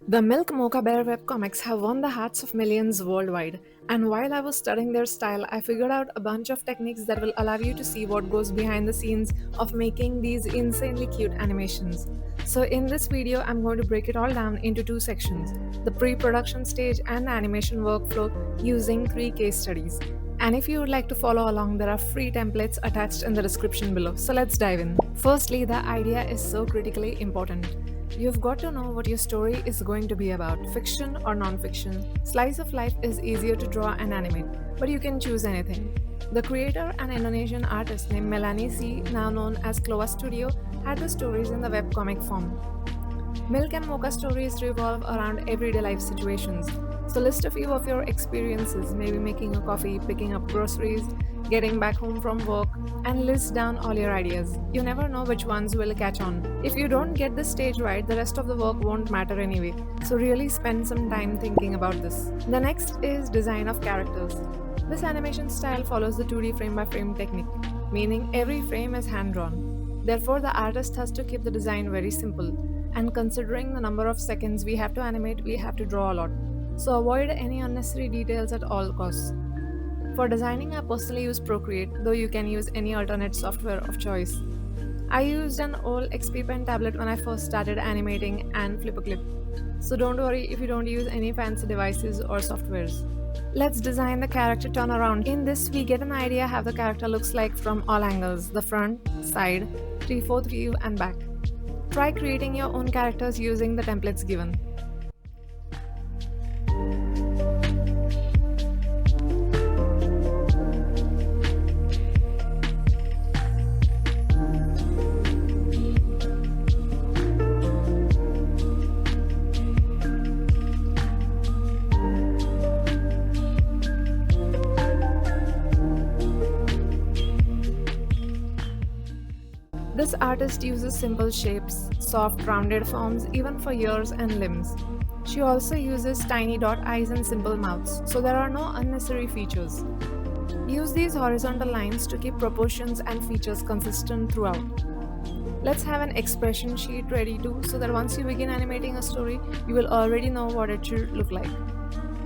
The Milk Mocha Bear webcomics have won the hearts of millions worldwide, and while I was studying their style, I figured out a bunch of techniques that will allow you to see what goes behind the scenes of making these insanely cute animations. So, in this video, I'm going to break it all down into two sections: the pre production stage and the animation workflow using three case studies. And if you would like to follow along, there are free templates attached in the description below. So, let's dive in. Firstly, the idea is so critically important. You've got to know what your story is going to be about, fiction or non-fiction. Slice of life is easier to draw and animate, but you can choose anything. The creator, an Indonesian artist named Melanie C, now known as Cloa Studio, had the stories in the webcomic form. Milk and Mocha stories revolve around everyday life situations. So list a few of your experiences, maybe making a coffee, picking up groceries, getting back home from work, and list down all your ideas. You never know which ones will catch on. If you don't get the stage right, the rest of the work won't matter anyway. So really spend some time thinking about this. The next is design of characters. This animation style follows the 2D frame by frame technique, meaning every frame is hand drawn. Therefore, the artist has to keep the design very simple. And considering the number of seconds we have to animate, we have to draw a lot. So avoid any unnecessary details at all costs. For designing, I personally use Procreate, though you can use any alternate software of choice. I used an old XP Pen tablet when I first started animating and Flipperclip. So don't worry if you don't use any fancy devices or softwares. Let's design the character turnaround. In this, we get an idea how the character looks like from all angles: the front, side, 3/4 view, and back. Try creating your own characters using the templates given. This artist uses simple shapes, soft rounded forms even for ears and limbs. She also uses tiny dot eyes and simple mouths, so there are no unnecessary features. Use these horizontal lines to keep proportions and features consistent throughout. Let's have an expression sheet ready too, so that once you begin animating a story, you will already know what it should look like.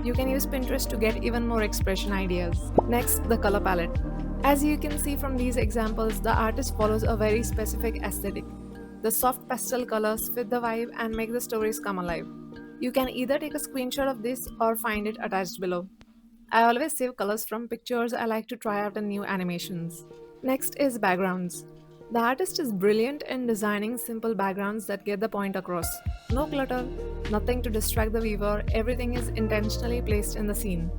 You can use Pinterest to get even more expression ideas. Next, the color palette. As you can see from these examples, the artist follows a very specific aesthetic. The soft pastel colors fit the vibe and make the stories come alive. You can either take a screenshot of this or find it attached below. I always save colors from pictures I like to try out in new animations. Next is backgrounds. The artist is brilliant in designing simple backgrounds that get the point across. No clutter, nothing to distract the viewer, everything is intentionally placed in the scene.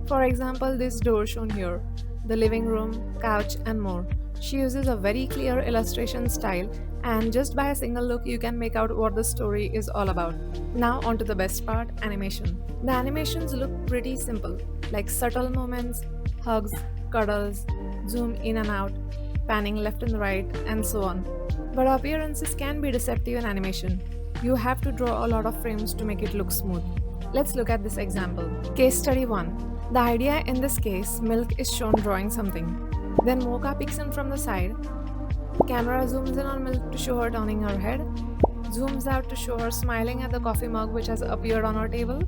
For example, this door shown here, the living room, couch, and more. She uses a very clear illustration style, and just by a single look you can make out what the story is all about. Now on to the best part, animation. The animations look pretty simple, like subtle movements, hugs, cuddles, zoom in and out, panning left and right, and so on. But appearances can be deceptive in animation. You have to draw a lot of frames to make it look smooth. Let's look at this example. Case study 1. The idea in this case, Milk is shown drawing something. Then Mocha peeks in from the side. Camera zooms in on Milk to show her turning her head. Zooms out to show her smiling at the coffee mug which has appeared on her table.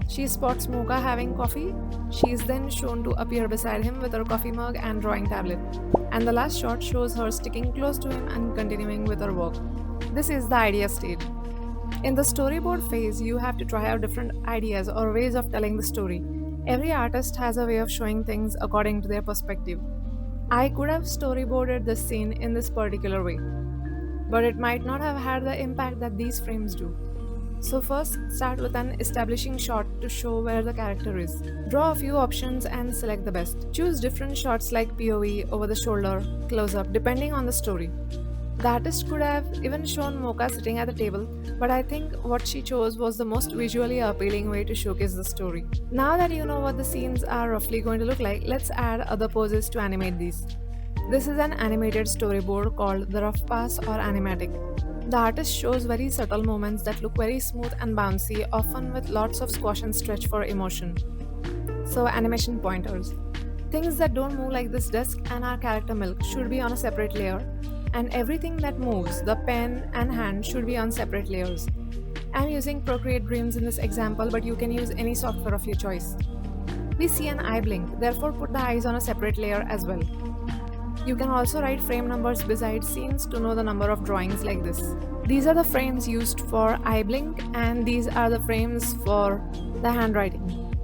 She spots Mocha having coffee. She is then shown to appear beside him with her coffee mug and drawing tablet. And the last shot shows her sticking close to him and continuing with her work. This is the idea stage. In the storyboard phase, you have to try out different ideas or ways of telling the story. Every artist has a way of showing things according to their perspective. I could have storyboarded this scene in this particular way, but it might not have had the impact that these frames do. So first, start with an establishing shot to show where the character is. Draw a few options and select the best. Choose different shots like POV, over the shoulder, close-up, depending on the story. The artist could have even shown Mocha sitting at the table, but I think what she chose was the most visually appealing way to showcase the story. Now that you know what the scenes are roughly going to look like, let's add other poses to animate these. This is an animated storyboard called the rough pass or animatic. The artist shows very subtle moments that look very smooth and bouncy, often with lots of squash and stretch for emotion. So animation pointers. Things that don't move like this desk and our character Milk should be on a separate layer, and everything that moves, the pen and hand, should be on separate layers. I'm using Procreate Dreams in this example, but you can use any software of your choice. We see an eye blink, therefore put the eyes on a separate layer as well. You can also write frame numbers beside scenes to know the number of drawings like this. These are the frames used for eye blink, and these are the frames for the handwriting.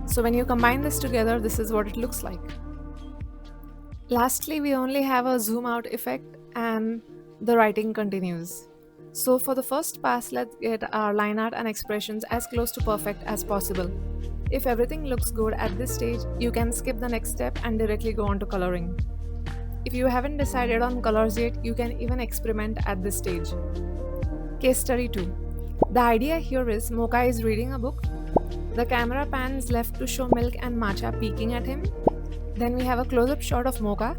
So when you combine this together, this is what it looks like. Lastly, we only have a zoom out effect and the writing continues. So for the first pass, let's get our line art and expressions as close to perfect as possible. If everything looks good at this stage, you can skip the next step and directly go on to coloring. If you haven't decided on colors yet, you can even experiment at this stage. Case study 2. The idea here is Mocha is reading a book. The camera pans left to show Milk and Matcha peeking at him. Then we have a close-up shot of Mocha,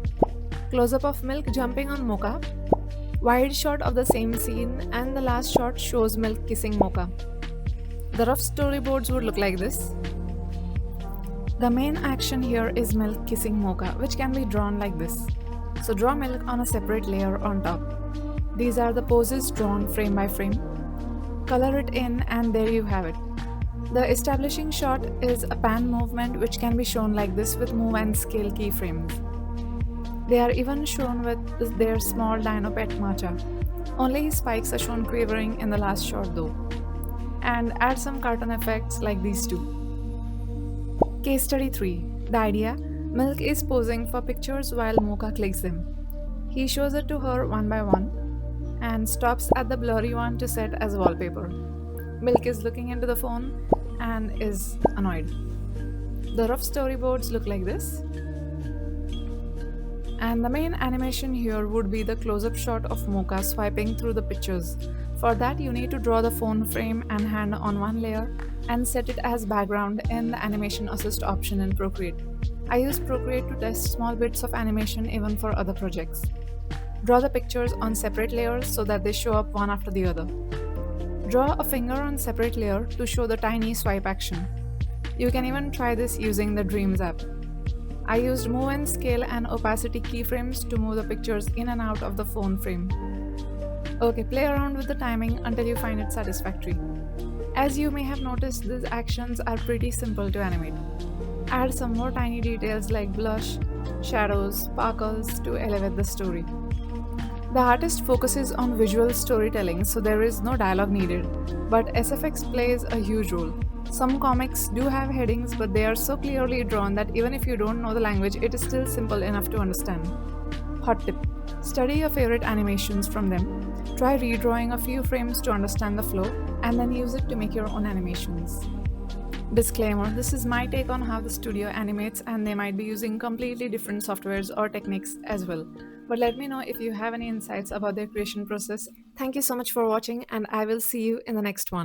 close-up of Milk jumping on Mocha, wide shot of the same scene, and the last shot shows Milk kissing Mocha. The rough storyboards would look like this. The main action here is Milk kissing Mocha, which can be drawn like this. So draw Milk on a separate layer on top. These are the poses drawn frame by frame. Color it in, and there you have it. The establishing shot is a pan movement which can be shown like this with move and scale keyframes. They are even shown with their small dino pet Matcha. Only his spikes are shown quivering in the last shot though. And add some cartoon effects like these two. Case study 3. The idea: Milk is posing for pictures while Mocha clicks them. He shows it to her one by one and stops at the blurry one to set as wallpaper. Milk is looking into the phone and is annoyed. The rough storyboards look like this. And the main animation here would be the close-up shot of Mocha swiping through the pictures. For that, you need to draw the phone frame and hand on one layer and set it as background in the animation assist option in Procreate. I use Procreate to test small bits of animation even for other projects. Draw the pictures on separate layers so that they show up one after the other. Draw a finger on separate layer to show the tiny swipe action. You can even try this using the Dreams app. I used move and scale and opacity keyframes to move the pictures in and out of the phone frame. Okay, play around with the timing until you find it satisfactory. As you may have noticed, these actions are pretty simple to animate. Add some more tiny details like blush, shadows, sparkles to elevate the story. The artist focuses on visual storytelling, so there is no dialogue needed, but SFX plays a huge role. Some comics do have headings, but they are so clearly drawn that even if you don't know the language, it is still simple enough to understand. Hot tip: study your favorite animations from them. Try redrawing a few frames to understand the flow, and then use it to make your own animations. Disclaimer: this is my take on how the studio animates, and they might be using completely different softwares or techniques as well. But let me know if you have any insights about their creation process. Thank you so much for watching, and I will see you in the next one.